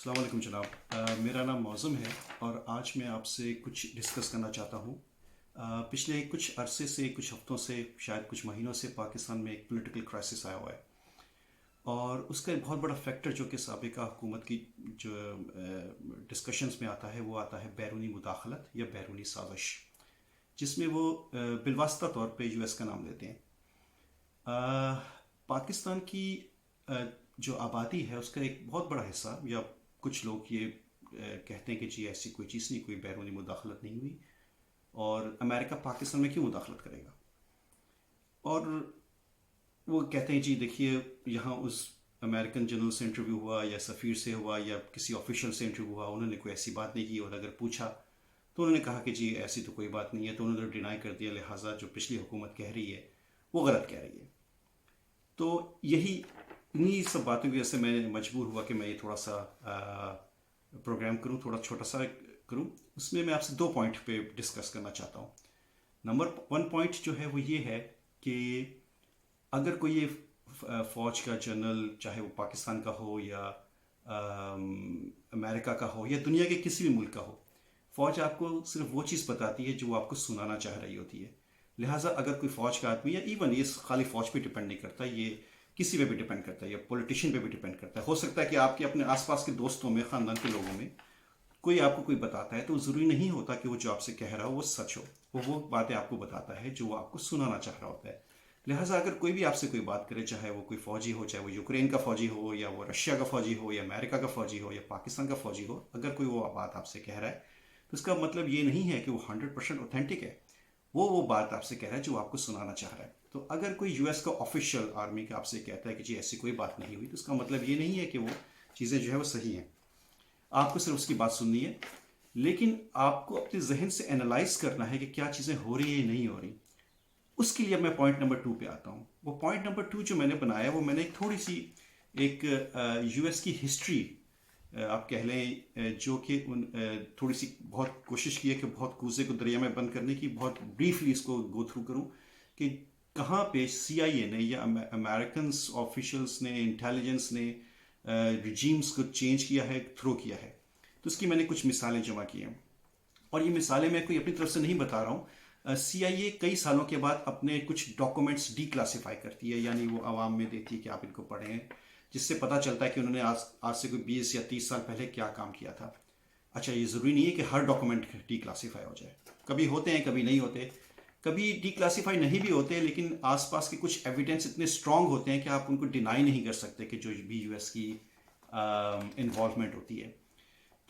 السلام علیکم جناب، میرا نام معظم ہے اور آج میں آپ سے کچھ ڈسکس کرنا چاہتا ہوں۔ پچھلے کچھ عرصے سے، کچھ ہفتوں سے، شاید کچھ مہینوں سے پاکستان میں ایک پولیٹیکل کرائسس آیا ہوا ہے، اور اس کا ایک بہت بڑا فیکٹر جو کہ سابقہ حکومت کی جو ڈسکشنز میں آتا ہے، وہ آتا ہے بیرونی مداخلت یا بیرونی سازش، جس میں وہ بالواسطہ طور پہ یو ایس کا نام لیتے ہیں۔ پاکستان کی جو آبادی ہے، اس کا ایک بہت بڑا حصہ، یا کچھ لوگ یہ کہتے ہیں کہ جی ایسی کوئی چیز نہیں، کوئی بیرونی مداخلت نہیں ہوئی، اور امریکہ پاکستان میں کیوں مداخلت کرے گا؟ اور وہ کہتے ہیں جی دیکھیے، یہاں اس امریکن جنرل سے انٹرویو ہوا یا سفیر سے ہوا یا کسی آفیشل سے انٹرویو ہوا، انہوں نے کوئی ایسی بات نہیں کی، اور اگر پوچھا تو انہوں نے کہا کہ جی ایسی تو کوئی بات نہیں ہے، تو انہوں نے ڈینائی کر دیا، لہٰذا جو پچھلی حکومت کہہ رہی ہے وہ غلط کہہ رہی ہے۔ تو انہی سب باتوں کی وجہ سے میں مجبور ہوا کہ میں یہ تھوڑا سا پروگرام کروں، تھوڑا چھوٹا سا کروں۔ اس میں آپ سے 2 پوائنٹ پہ ڈسکس کرنا چاہتا ہوں۔ نمبر 1 پوائنٹ جو ہے وہ یہ ہے کہ اگر کوئی یہ فوج کا جنرل، چاہے وہ پاکستان کا ہو یا امریکہ کا ہو یا دنیا کے کسی بھی ملک کا ہو، فوج آپ کو صرف وہ چیز بتاتی ہے جو وہ آپ کو سنانا چاہ رہی ہوتی ہے۔ لہٰذا اگر کوئی فوج کا آدمی، یا ایون یہ خالی فوج پہ ڈپینڈ نہیں کرتا، یہ کسی پہ بھی ڈپینڈ کرتا ہے، یا پولیٹیشین پہ بھی ڈپینڈ کرتا ہے۔ ہو سکتا ہے کہ آپ کے اپنے آس پاس کے دوستوں میں، خاندان کے لوگوں میں کوئی آپ کو کوئی بتاتا ہے، تو ضروری نہیں ہوتا کہ وہ جو آپ سے کہہ رہا ہو وہ سچ ہو، وہ باتیں آپ کو بتاتا ہے جو وہ آپ کو سنانا چاہ رہا ہوتا ہے۔ لہٰذا اگر کوئی بھی آپ سے کوئی بات کرے، چاہے وہ کوئی فوجی ہو، چاہے وہ یوکرین کا فوجی ہو، یا وہ رشیا کا فوجی ہو، یا امریکہ کا فوجی ہو، یا پاکستان کا فوجی ہو، اگر کوئی وہ بات آپ سے کہہ رہا ہے تو اس کا مطلب یہ نہیں ہے کہ وہ 100% اوتھینٹک ہے، وہ بات آپ سے کہہ رہا ہے جو آپ کو سنانا چاہ رہا ہے۔ تو اگر کوئی یو ایس کا آفیشیل آرمی کا آپ سے کہتا ہے کہ جی ایسی کوئی بات نہیں ہوئی، تو اس کا مطلب یہ نہیں ہے کہ وہ چیزیں جو ہے وہ صحیح ہیں، آپ کو صرف اس کی بات سننی ہے، لیکن آپ کو اپنے ذہن سے انالائز کرنا ہے کہ کیا چیزیں ہو رہی ہیں یا نہیں ہو رہی۔ اس کے لیے میں پوائنٹ نمبر 2 پہ آتا ہوں۔ وہ پوائنٹ نمبر 2 جو میں نے بنایا، وہ میں نے ایک تھوڑی سی ایک یو ایس کی ہسٹری آپ کہہ لیں، جو کہ تھوڑی سی بہت کوشش کی ہے کہ بہت کوزے کو دریا میں بند کرنے کی، بہت بریفلی اس کو گو تھرو کروں کہ کہاں پہ سی آئی اے نے یا امریکنس آفیشلس نے، انٹیلیجنس نے رجیمز کو چینج کیا ہے، تھرو کیا ہے۔ تو اس کی میں نے کچھ مثالیں جمع کی ہیں، اور یہ مثالیں میں کوئی اپنی طرف سے نہیں بتا رہا ہوں۔ سی آئی اے کئی سالوں کے بعد اپنے کچھ ڈاکومنٹس ڈی کلاسیفائی کرتی ہے، یعنی وہ عوام میں دیتی ہے کہ آپ ان کو پڑھیں، جس سے پتہ چلتا ہے کہ انہوں نے آج سے کوئی 20 یا 30 سال پہلے کیا کام کیا تھا۔ اچھا، یہ ضروری نہیں ہے کہ ہر ڈاکومنٹ ڈی کلاسیفائی ہو جائے، کبھی ہوتے ہیں کبھی نہیں ہوتے، کبھی ڈی کلاسیفائی نہیں بھی ہوتے، لیکن آس پاس کے کچھ ایویڈنس اتنے اسٹرانگ ہوتے ہیں کہ آپ ان کو ڈینائی نہیں کر سکتے کہ جو بھی یو ایس کی انوالومنٹ ہوتی ہے۔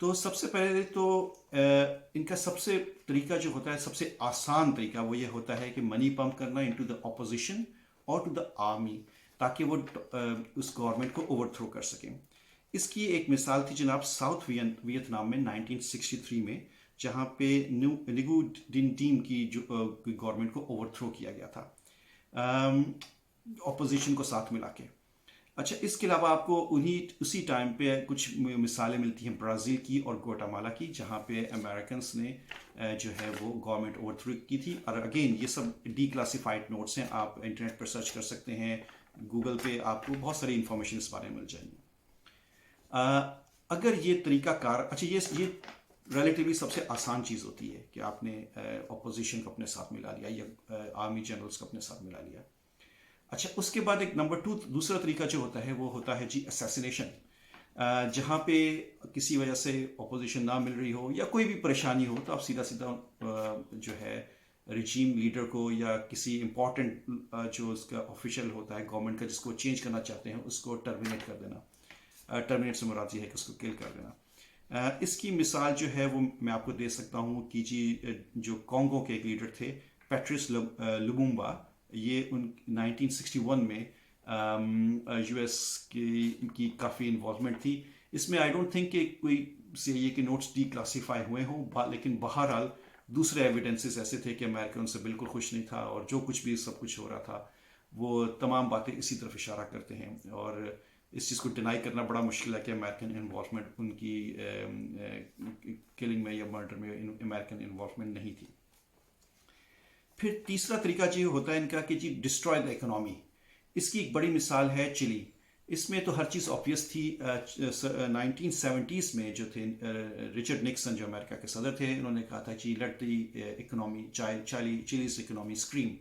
تو سب سے پہلے تو ان کا سب سے طریقہ جو ہوتا ہے، سب سے آسان طریقہ، وہ یہ ہوتا ہے کہ منی پمپ کرنا انٹو دا اپوزیشن اور ٹو دا آرمی، تاکہ وہ اس گورنمنٹ کو اوور تھرو کر سکیں۔ اس کی ایک مثال تھی جناب ساؤتھ ویتنام میں 1963 میں، جہاں پہ نگو ڈن ٹیم کی جو گورنمنٹ کو اوور تھرو کیا گیا تھا اپوزیشن کو ساتھ ملا کے۔ اچھا، اس کے علاوہ آپ کو اسی ٹائم پہ کچھ مثالیں ملتی ہیں برازیل کی اور گواٹامالا کی، جہاں پہ امریکنس نے جو ہے وہ گورنمنٹ اوور تھرو کی تھی۔ اور اگین یہ سب ڈی کلاسیفائڈ نوٹس ہیں، آپ انٹرنیٹ پر سرچ کر سکتے ہیں، گوگل پہ آپ کو بہت ساری انفارمیشن اس بارے میں مل جائیں گی۔ اگر یہ طریقہ کار، اچھا یہ ریلیٹیولی سب سے آسان چیز ہوتی ہے کہ آپ نے اپوزیشن کو اپنے ساتھ ملا لیا یا آرمی جنرلس کو اپنے ساتھ ملا لیا۔ اچھا، اس کے بعد ایک نمبر 2 دوسرا طریقہ جو ہوتا ہے وہ ہوتا ہے جی اسیسینیشن، جہاں پہ کسی وجہ سے اپوزیشن نہ مل رہی ہو یا کوئی بھی پریشانی ہو، تو آپ سیدھا جو ہے رجیم لیڈر کو یا کسی امپورٹنٹ جو اس کا آفیشیل ہوتا ہے گورنمنٹ کا، جس کو چینج کرنا چاہتے ہیں، اس کو ٹرمینیٹ کر دینا۔ ٹرمینیٹ سے مراد یہ ہے کہ اس کو کل کر دینا۔ اس کی مثال جو ہے وہ میں آپ کو دے سکتا ہوں کہ جی جو کانگو کے ایک لیڈر تھے پیٹرس لومومبا، یہ 1961 میں یو ایس کی کافی انوالومنٹ تھی اس میں۔ آئی ڈونٹ تھنک کہ کوئی سے یہ کہ نوٹس ڈی کلاسیفائی ہوئے ہوں، لیکن بہرحال دوسرے ایویڈنسز ایسے تھے کہ امریکہ ان سے بالکل خوش نہیں تھا، اور جو کچھ بھی سب کچھ ہو رہا تھا وہ تمام باتیں اسی طرف اشارہ کرتے ہیں، اور اس چیز کو ڈینائی کرنا بڑا مشکل ہے کہ امریکن انوالومنٹ ان کی کلنگ میں یا مرڈر میں امریکن انوالومنٹ نہیں تھی۔ پھر تیسرا طریقہ جو ہوتا ہے ان کا کہ جی ڈسٹرائے دا اکنامی۔ اس کی ایک بڑی مثال ہے چلی۔ اس میں تو ہر چیز آبویس تھی. 1970s میں جو تھے رچرڈ نکسن جو امریکہ کے صدر تھے, انہوں نے کہا تھا جی let the economy Chile's economy scream.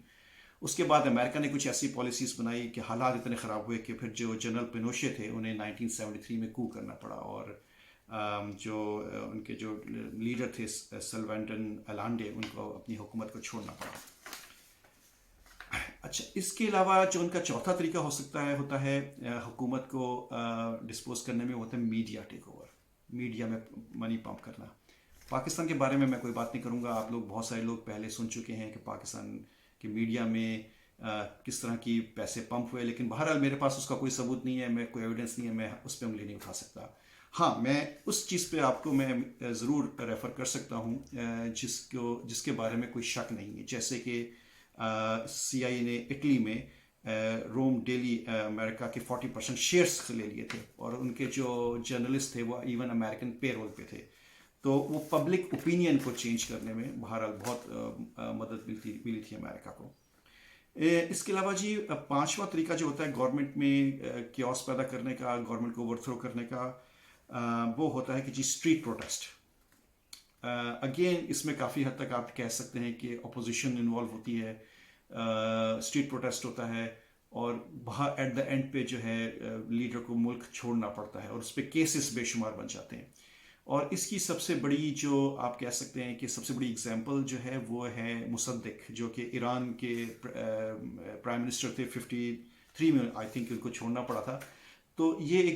اس کے بعد امریکہ نے کچھ ایسی پالیسیز بنائی کہ حالات اتنے خراب ہوئے کہ پھر جو جنرل پینوشے تھے انہیں 1973 میں کو کرنا پڑا, اور جو ان کے جو لیڈر تھے سلوینٹن الانڈے, ان کو اپنی حکومت کو چھوڑنا پڑا. اچھا, اس کے علاوہ جو ان کا چوتھا طریقہ ہوتا ہے حکومت کو ڈسپوز کرنے میں, ہوتا ہے میڈیا ٹیک اوور, میڈیا میں منی پمپ کرنا. پاکستان کے بارے میں کوئی بات نہیں کروں گا, آپ لوگ بہت سارے لوگ پہلے سن چکے ہیں کہ پاکستان کے میڈیا میں کس طرح کی پیسے پمپ ہوئے, لیکن بہرحال میرے پاس اس کا کوئی ثبوت نہیں ہے, میں کوئی ایویڈنس نہیں ہے, میں اس پہ انگلی نہیں اٹھا سکتا. ہاں, میں اس چیز پہ آپ کو میں ضرور ریفر کر سکتا ہوں جس کے بارے میں کوئی شک نہیں ہے, جیسے کہ سی آئی نے اٹلی میں روم ڈیلی امریکہ کے 40% شیئرس لے لیے تھے, اور ان کے جو جرنلسٹ تھے وہ ایون امریکن پے رول پہ تھے. تو وہ پبلک اوپینین کو چینج کرنے میں بہرحال بہت مدد ملی تھی امریکہ کو. اس کے علاوہ جی پانچواں طریقہ جو ہوتا ہے گورنمنٹ میں کیوس پیدا کرنے کا, گورنمنٹ کو اوور تھرو کرنے کا, وہ ہوتا ہے کہ جی اسٹریٹ پروٹیسٹ. اگین اس میں کافی حد تک آپ کہہ سکتے ہیں کہ اپوزیشن انوالو ہوتی ہے, اسٹریٹ پروٹیسٹ ہوتا ہے, اور باہر ایٹ دا اینڈ پہ جو ہے لیڈر کو ملک چھوڑنا پڑتا ہے, اور اس پہ کیسز بے شمار بن جاتے ہیں. اور اس کی سب سے بڑی جو آپ کہہ سکتے ہیں کہ سب سے بڑی اگزامپل جو ہے وہ ہے مصدق, جو کہ ایران کے پرائم منسٹر تھے. 53 میں آئی تھنک ان کو چھوڑنا پڑا تھا. تو یہ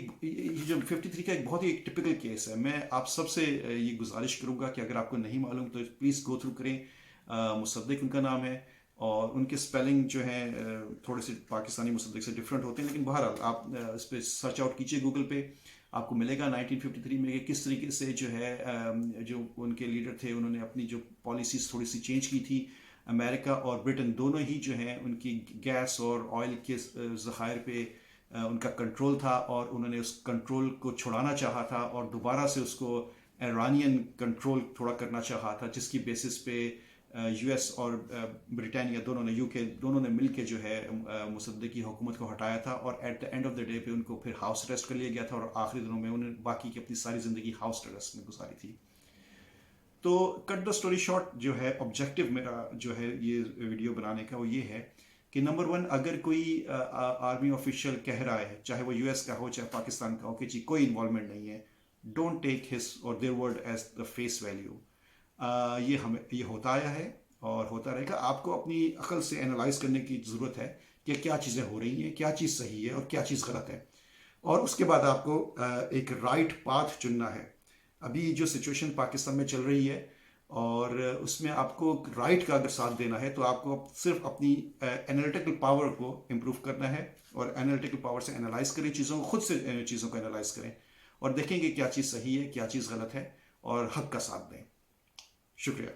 جو 53 کا ایک بہت ہی ٹپکل کیس ہے. میں آپ سب سے یہ گزارش کروں گا کہ اگر آپ کو نہیں معلوم تو پلیز گو تھرو کریں. مصدق ان کا نام ہے, اور ان کے سپیلنگ جو ہیں تھوڑے سے پاکستانی مصدق سے ڈفرینٹ ہوتے ہیں, لیکن بہرحال آپ اس پہ سرچ آؤٹ کیجئے گوگل پہ, آپ کو ملے گا 1953 میں کہ کس طریقے سے جو ہے جو ان کے لیڈر تھے انہوں نے اپنی جو پالیسیز تھوڑی سی چینج کی تھی. امریکہ اور برٹن دونوں ہی جو ہیں ان کی گیس اور آئل کے ذخائر پہ ان کا کنٹرول تھا, اور انہوں نے اس کنٹرول کو چھڑانا چاہا تھا اور دوبارہ سے اس کو ایرانین کنٹرول تھوڑا کرنا چاہا تھا, جس کی بیسس پہ یو ایس اور برطانیہ دونوں نے, یو کے دونوں نے مل کے جو ہے مصدق کی حکومت کو ہٹایا تھا, اور at the end of the day پہ ان کو پھر ہاؤس اریسٹ کر لیا گیا تھا, اور آخری دنوں میں انہوں نے باقی کی اپنی ساری زندگی ہاؤس اریسٹ میں گزاری تھی. تو کٹ دا اسٹوری شارٹ جو ہے آبجیکٹو میرا جو ہے یہ ویڈیو بنانے کا وہ یہ ہے کہ نمبر 1, اگر کوئی آرمی آفیشیل کہہ رہا ہے, چاہے وہ یو ایس کا ہو چاہے پاکستان کا ہو, کہ جی کوئی انوالومنٹ نہیں ہے, don't take his or their word as the face value. یہ ہوتا آیا ہے اور ہوتا رہے گا. آپ کو اپنی عقل سے انالائز کرنے کی ضرورت ہے کہ کیا چیزیں ہو رہی ہیں, کیا چیز صحیح ہے اور کیا چیز غلط ہے, اور اس کے بعد آپ کو ایک رائٹ پاتھ چننا ہے. ابھی جو سچویشن پاکستان میں چل رہی ہے, اور اس میں آپ کو رائٹ کا اگر ساتھ دینا ہے تو آپ کو صرف اپنی انالیٹیکل پاور کو امپروو کرنا ہے, اور انالیٹیکل پاور سے انالائز کریں چیزوں کو, خود سے چیزوں کو انالائز کریں, اور دیکھیں کہ کیا چیز صحیح ہے کیا چیز غلط ہے, اور حق کا ساتھ دیں. شکریہ.